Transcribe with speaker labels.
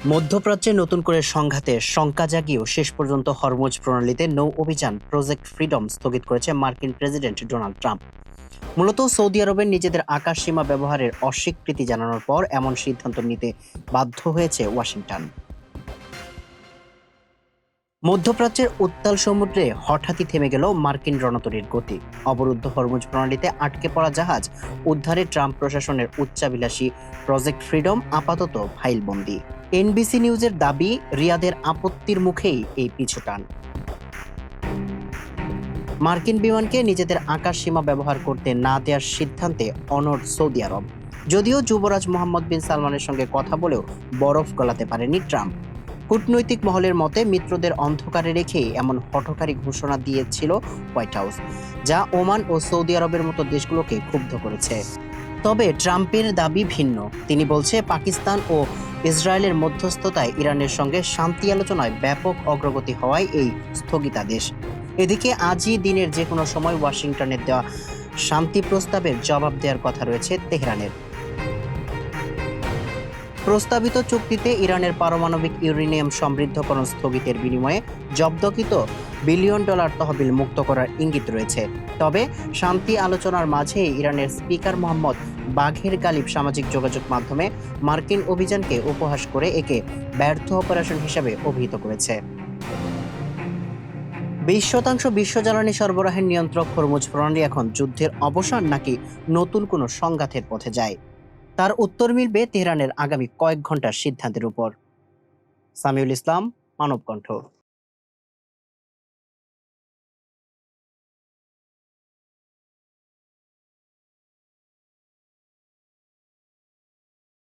Speaker 1: মধ্যপ্রাচ্যে নতুন করে সংঘাতে শঙ্কা জাগিয়েও শেষ পর্যন্ত হরমুজ প্রণালীতে নৌ অভিযান প্রজেক্ট ফ্রিডম স্থগিত করেছে মার্কিন প্রেসিডেন্ট ডোনাল্ড ট্রাম্প। মূলত সৌদি আরবের নিজেদের আকাশ সীমা ব্যবহারের অস্বীকৃতি জানানোর পর এমন সিদ্ধান্ত নিতে বাধ্য হয়েছে ওয়াশিংটন। মধ্যপ্রাচ্যের উত্তাল সমুদ্রে হঠাৎই থেমে গেল মার্কিন রণতরীর গতি। অবরুদ্ধ হরমুজ প্রণালীতে আটকে পড়া জাহাজ উদ্ধারে ট্রাম্প প্রশাসনের উচ্চাভিলাষী প্রজেক্ট ফ্রিডম আপাতত ফাইলবন্দি। এনবিসি নিউজের দাবি, রিয়াদের আপত্তির মুখেই এই পিছুটান। মার্কিন বিমানকে নিজেদের আকাশ সীমা ব্যবহার করতে না দেওয়ার সিদ্ধান্তে অনড় সৌদি আরব। যদিও যুবরাজ মোহাম্মদ বিন সালমানের সঙ্গে কথা বলেও বরফ গলাতে পারেনি ট্রাম্প। কূটনৈতিক মহলের মতে মিত্রদের অন্ধকারে রেখেই এমন হঠকারী ঘোষণা দিয়েছিল হোয়াইট হাউস, যা ওমান ও সৌদি আরবের মতো দেশগুলোকে ক্ষুব্ধ করেছে। তবে ট্রাম্পের দাবি ভিন্ন। তিনি বলছে, পাকিস্তান ও ইসরায়েলের মধ্যস্থতায় ইরানের সঙ্গে শান্তি আলোচনায় ব্যাপক অগ্রগতি হওয়ায় এই স্থগিতাদেশ। এদিকে আজই দিনের যে কোনো সময় ওয়াশিংটনের দেওয়া শান্তি প্রস্তাবের জবাব দেওয়ার কথা রয়েছে তেহরানের। প্রস্তাবিত চুক্তিতে ইরানের পারমাণবিক ইউরেনিয়াম সমৃদ্ধকরণ স্থগিতের বিনিময়ে জব্দকৃত বিলিয়ন ডলার তহবিল মুক্ত করার ইঙ্গিত রয়েছে। তবে শান্তি আলোচনার মাঝে ইরানের স্পিকার মোহাম্মদ বাঘের গালিব সামাজিক যোগাযোগ মাধ্যমে মার্কিন অভিযানকে উপহাস করে একে ব্যর্থ অপারেশন হিসেবে অভিহিত করেছে। 20% বিশ্ব জ্বালানি সরবরাহের নিয়ন্ত্রক হরমুজ প্রণালী এখন যুদ্ধের অবসান নাকি নতুন কোনো সংঘাতের পথে যায়, তার উত্তর মিলবে তেহরানের আগামী কয়েক ঘন্টার সিদ্ধান্তের উপর। সামিউল ইসলাম, মানবকণ্ঠ।